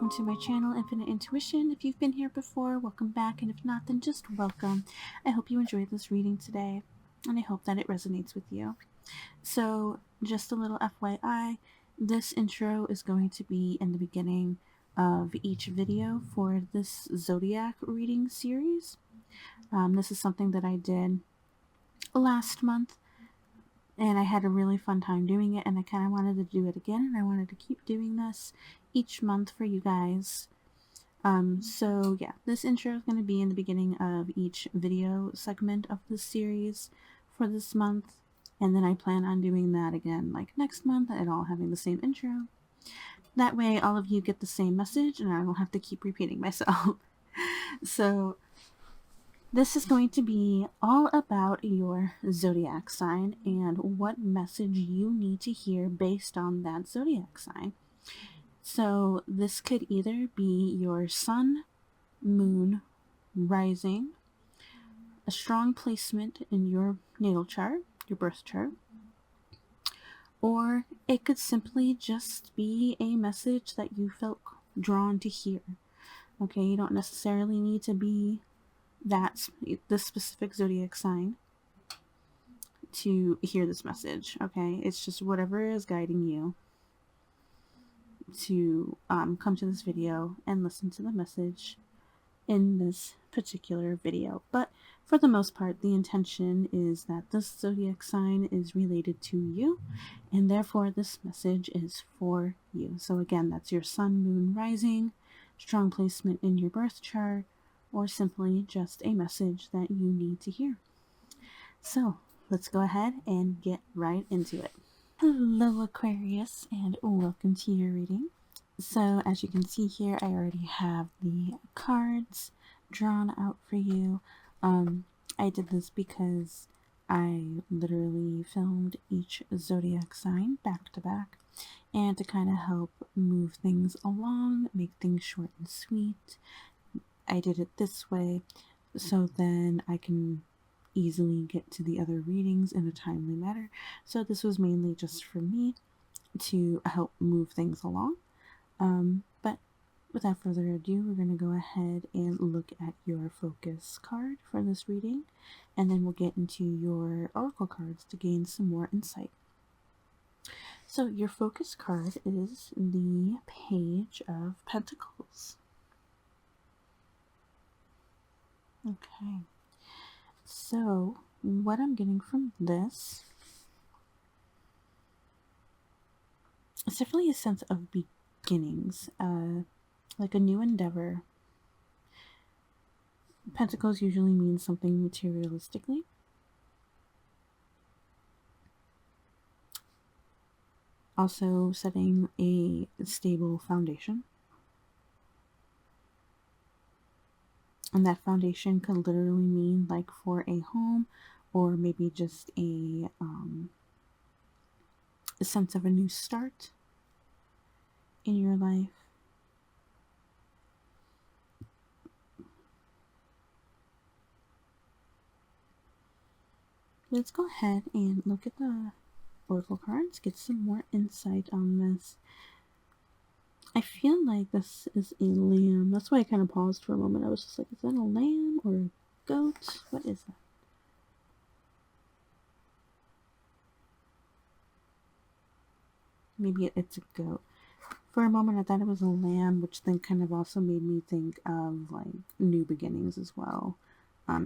welcome to my channel, Infinite Intuition. If you've been here before, welcome back, and if not, then just welcome. I hope you enjoyed this reading today, and I hope that it resonates with you. So, just a little FYI, this intro is going to be in the beginning of each video for this Zodiac reading series. This is something that I did last month, and I had a really fun time doing it, and I kind of wanted to do it again, and I wanted to keep doing this each month for you guys. So yeah, this intro is going to be in the beginning of each video segment of this series for this month, and then I plan on doing that again like next month and all having the same intro. That way all of you get the same message and I don't have to keep repeating myself. So this is going to be all about your zodiac sign and what message you need to hear based on that zodiac sign. So this could either be your sun, moon, rising, a strong placement in your natal chart, your birth chart, or it could simply just be a message that you felt drawn to hear. Okay, you don't necessarily need to be this specific zodiac sign to hear this message. Okay, it's just whatever is guiding you to come to this video and listen to the message in this particular video. But for the most part, the intention is that this zodiac sign is related to you, and therefore this message is for you. So again, that's your sun, moon, rising, strong placement in your birth chart, or simply just a message that you need to hear. So let's go ahead and get right into it. Hello Aquarius, and welcome to your reading. So as you can see here, I already have the cards drawn out for you. I did this because I literally filmed each zodiac sign back to back, and to kind of help move things along, make things short and sweet, I did it this way so then I can easily get to the other readings in a timely manner. So this was mainly just for me to help move things along. But without further ado, we're going to go ahead and look at your focus card for this reading, and then we'll get into your oracle cards to gain some more insight. So your focus card is the Page of Pentacles. Okay, so what I'm getting from this is definitely a sense of beginnings, like a new endeavor. Pentacles usually mean something materialistically. Also setting a stable foundation. And that foundation could literally mean like for a home, or maybe just a sense of a new start in your life. Let's go ahead and look at the oracle cards, get some more insight on this. I feel like this is a lamb. That's why I kind of paused for a moment. I was just like, is that a lamb or a goat? What is that? Maybe it's a goat. For a moment I thought it was a lamb, which then kind of also made me think of like new beginnings as well.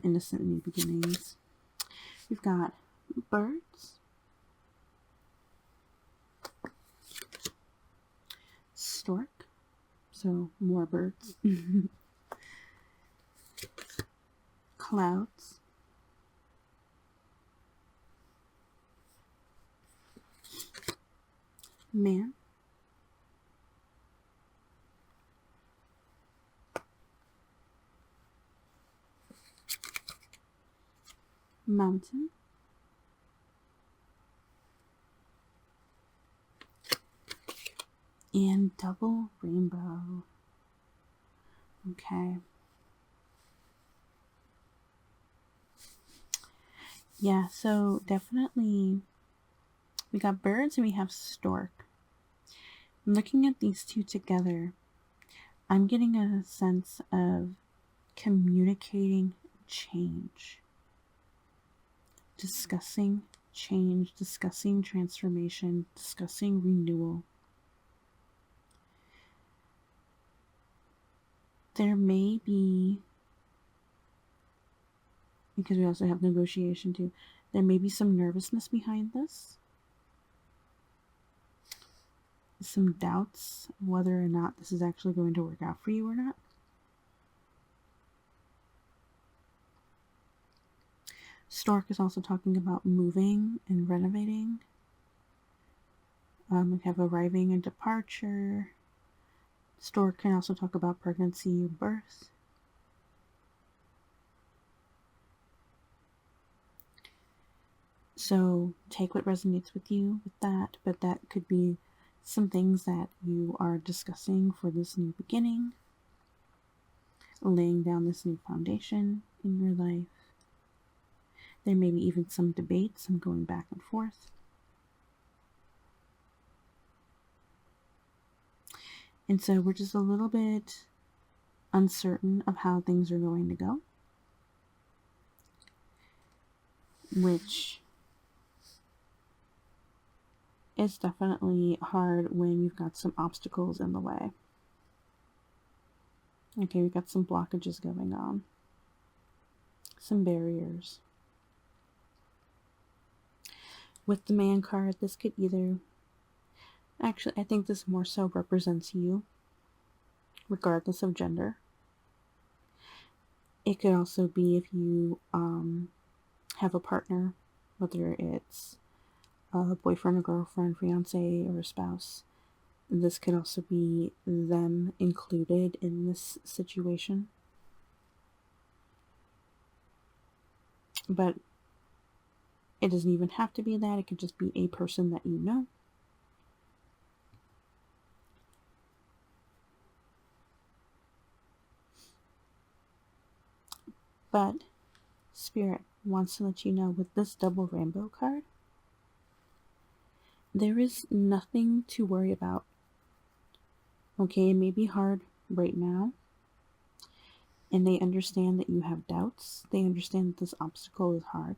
Innocent new beginnings. We've got birds, stork, so more birds, clouds, man, mountain, and double rainbow. Okay. Yeah, so definitely we got birds and we have stork. Looking at these two together, I'm getting a sense of communicating change, discussing change, discussing transformation, discussing renewal. There may be, because we also have negotiation too, there may be some nervousness behind this. Some doubts whether or not this is actually going to work out for you or not. Stork is also talking about moving and renovating. We have arriving and departure. Stork can also talk about pregnancy and birth. So take what resonates with you with that, but that could be some things that you are discussing for this new beginning, laying down this new foundation in your life. There may be even some debate, some going back and forth. And so we're just a little bit uncertain of how things are going to go, which is definitely hard when you've got some obstacles in the way. Okay, we've got some blockages going on, some barriers. With the Man card, this could either, actually, I think this more so represents you, regardless of gender. It could also be if you have a partner, whether it's a boyfriend or girlfriend, fiance or a spouse. This could also be them included in this situation. But it doesn't even have to be that. It could just be a person that you know. But Spirit wants to let you know with this double rainbow card, there is nothing to worry about. Okay, it may be hard right now, and they understand that you have doubts. They understand that this obstacle is hard.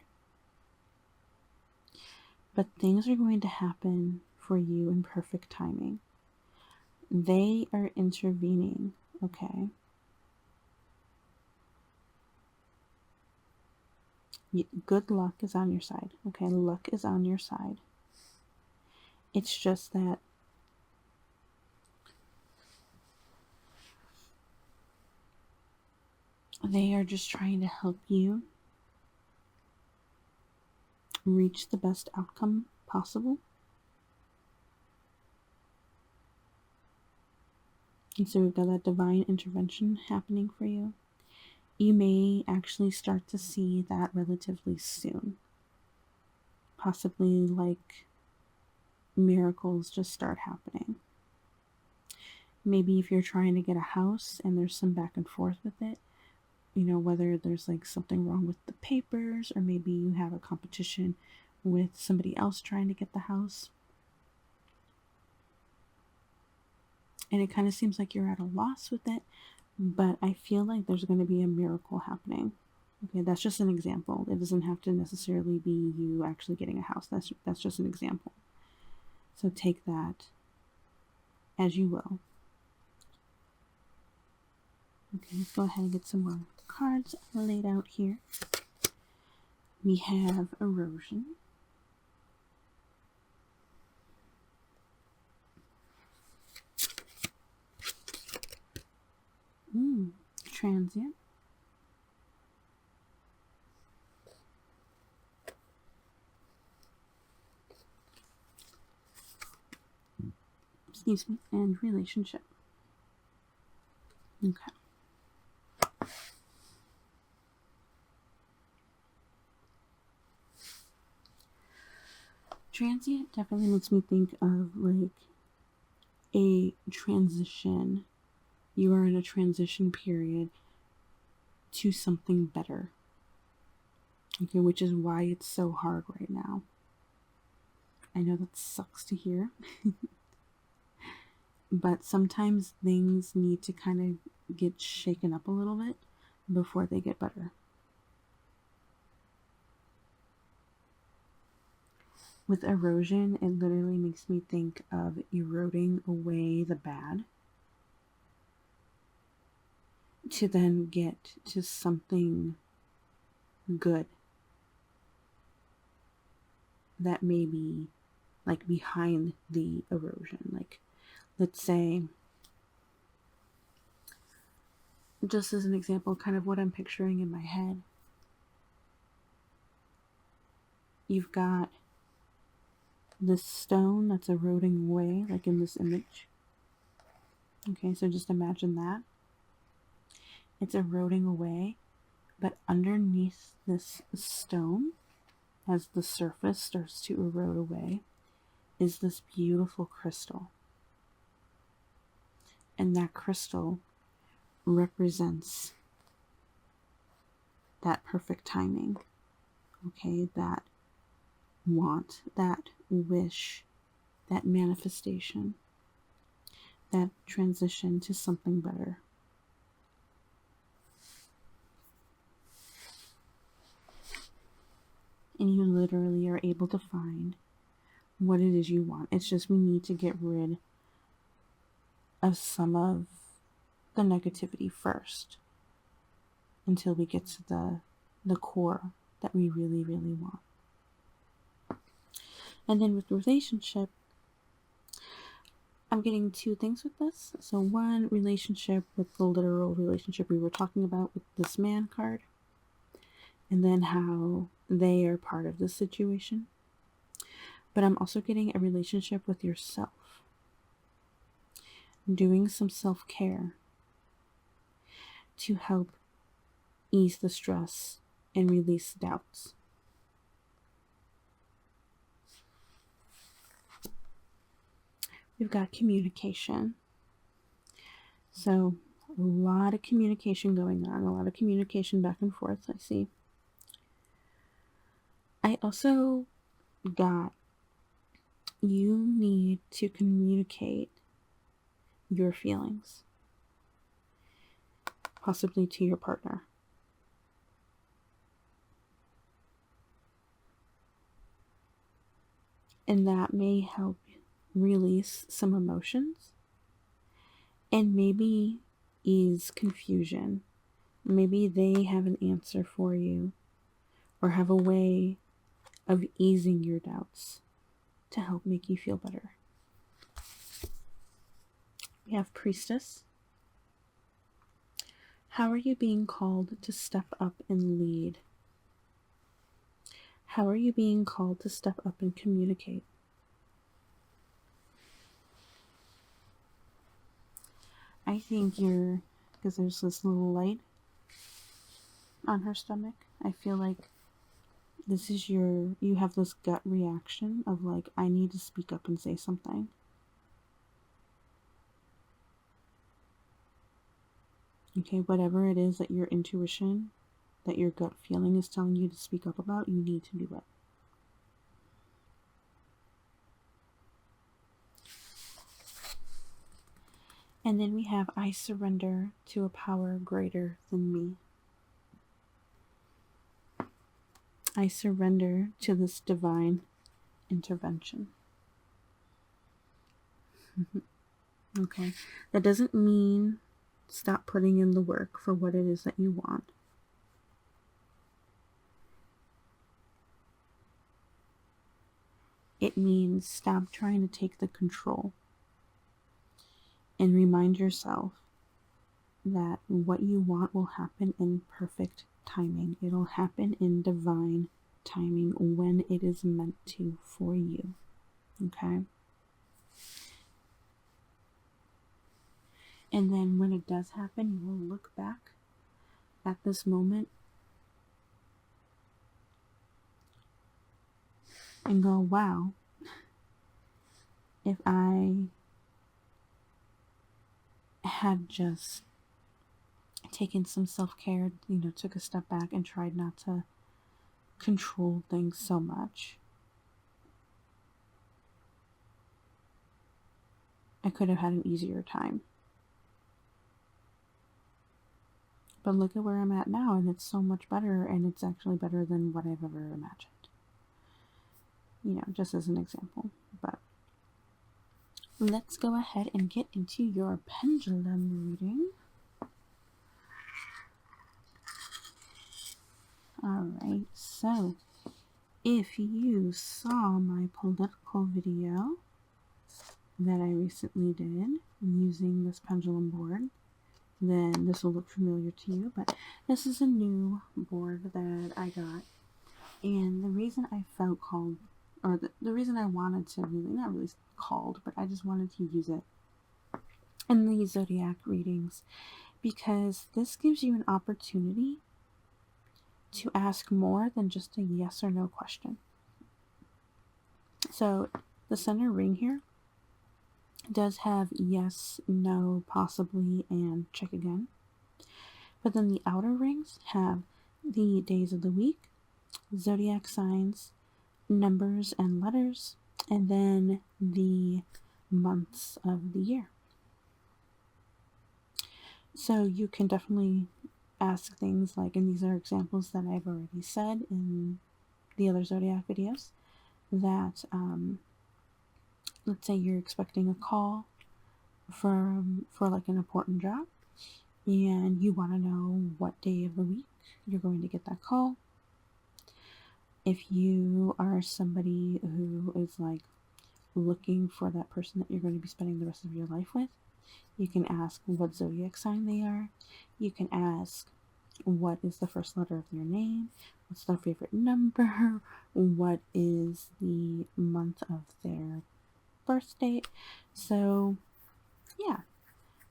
But things are going to happen for you in perfect timing. They are intervening, okay? Good luck is on your side, okay? Luck is on your side. It's just that they are just trying to help you reach the best outcome possible. And so we've got that divine intervention happening for you. You may actually start to see that relatively soon. Possibly like miracles just start happening. Maybe if you're trying to get a house and there's some back and forth with it, you know, whether there's like something wrong with the papers, or maybe you have a competition with somebody else trying to get the house. And it kind of seems like you're at a loss with it, but I feel like there's going to be a miracle happening. Okay, that's just an example. It doesn't have to necessarily be you actually getting a house. That's just an example. So take that as you will. Okay, let's go ahead and get some more cards laid out here. We have erosion. Transient. Excuse me, and relationship. Okay. Transient definitely makes me think of like a transition. You are in a transition period to something better. Okay, which is why it's so hard right now. I know that sucks to hear. but sometimes things need to kind of get shaken up a little bit before they get better. With erosion, it literally makes me think of eroding away the bad to then get to something good that may be like behind the erosion. Like, let's say, just as an example, kind of what I'm picturing in my head, you've got this stone that's eroding away, like in this image. Okay, so just imagine that. It's eroding away, but underneath this stone, as the surface starts to erode away, is this beautiful crystal. And that crystal represents that perfect timing, okay, that want, that wish, that manifestation, that transition to something better. And you literally are able to find what it is you want. It's just we need to get rid of some of the negativity first until we get to the core that we really, really want. And then with relationship, I'm getting two things with this. So one, relationship with the literal relationship we were talking about with this man card, and then how they are part of the situation. But I'm also getting a relationship with yourself. Doing some self-care to help ease the stress and release doubts. We've got communication. So a lot of communication going on, a lot of communication back and forth, I see. I also got you need to communicate your feelings, possibly to your partner. And that may help release some emotions and maybe ease confusion. Maybe they have an answer for you or have a way of easing your doubts to help make you feel better. We have Priestess. How are you being called to step up and lead? How are you being called to step up and communicate? I think because there's this little light on her stomach, I feel like this is you have this gut reaction of like, I need to speak up and say something. Okay, whatever it is that your intuition, that your gut feeling is telling you to speak up about, you need to do it. And then we have, I surrender to a power greater than me. I surrender to this divine intervention. Okay, that doesn't mean stop putting in the work for what it is that you want. It means stop trying to take the control and remind yourself that what you want will happen in perfect timing. It'll happen in divine timing when it is meant to for you. Okay? And then when it does happen, you will look back at this moment and go, wow, if I had just taken some self-care, took a step back and tried not to control things so much, I could have had an easier time. But look at where I'm at now, and it's so much better, and it's actually better than what I've ever imagined. You know, just as an example. But let's go ahead and get into your pendulum reading. Alright, so if you saw my political video that I recently did using this pendulum board, then this will look familiar to you, but this is a new board that I got, and the reason I felt called, or the reason I wanted to really, not really called, but I just wanted to use it in the zodiac readings, because this gives you an opportunity to ask more than just a yes or no question. So the center ring here does have yes, no, possibly, and check again. But then the outer rings have the days of the week, zodiac signs, numbers and letters, and then the months of the year. So you can definitely ask things like, and these are examples that I've already said in the other zodiac videos, that let's say you're expecting a call for like an important job, and you want to know what day of the week you're going to get that call. If you are somebody who is like looking for that person that you're going to be spending the rest of your life with, you can ask what zodiac sign they are. You can ask what is the first letter of their name, what's their favorite number, what is the month of their birth date. So yeah,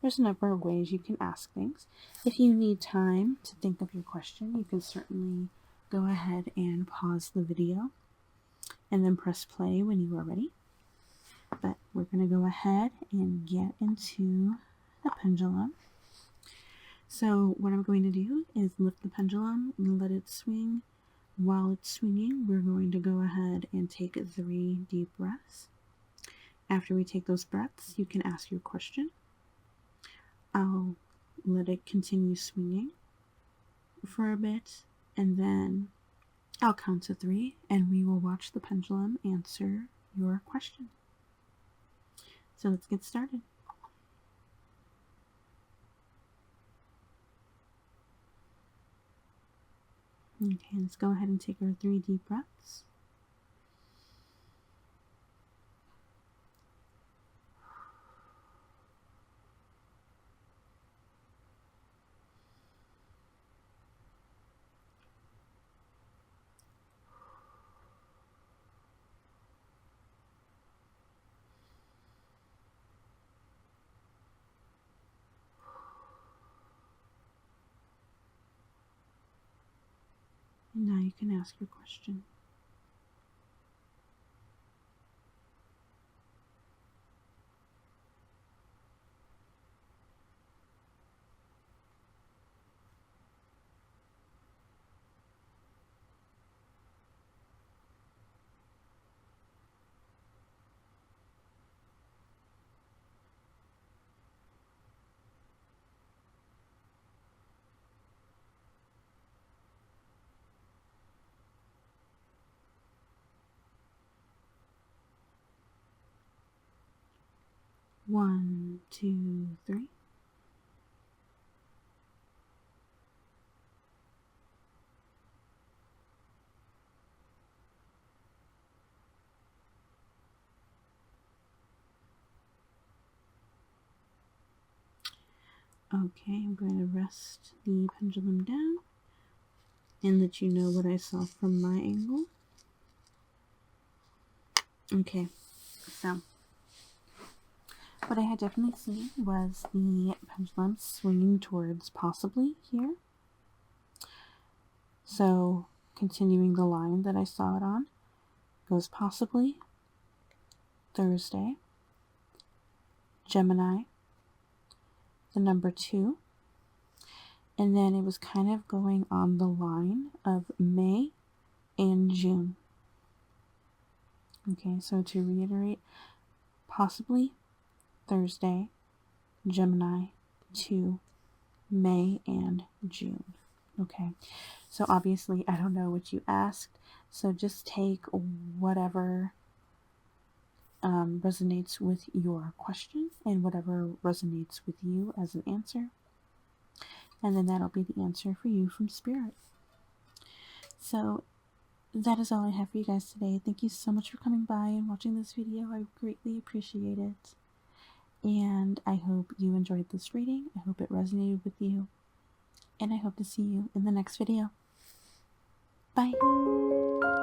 there's a number of ways you can ask things. If you need time to think of your question, you can certainly go ahead and pause the video and then press play when you are ready. But we're going to go ahead and get into the pendulum. So what I'm going to do is lift the pendulum and let it swing. While it's swinging, we're going to go ahead and take 3 deep breaths. After we take those breaths, you can ask your question. I'll let it continue swinging for a bit, and then I'll count to 3, and we will watch the pendulum answer your question. So let's get started. Okay, let's go ahead and take our 3 deep breaths. And now you can ask your question. One, two, 3. Okay, I'm going to rest the pendulum down and let you know what I saw from my angle. Okay, so what I had definitely seen was the pendulum swinging towards possibly here. So continuing the line that I saw it on, goes possibly, Thursday, Gemini, the number 2, and then it was kind of going on the line of May and June. Okay, so to reiterate, possibly, Thursday, Gemini, 2, May, and June. Okay, so obviously I don't know what you asked, so just take whatever resonates with your question and whatever resonates with you as an answer, and then that'll be the answer for you from Spirit. So that is all I have for you guys today. Thank you so much for coming by and watching this video. I greatly appreciate it. And I hope you enjoyed this reading. I hope it resonated with you. And I hope to see you in the next video. Bye.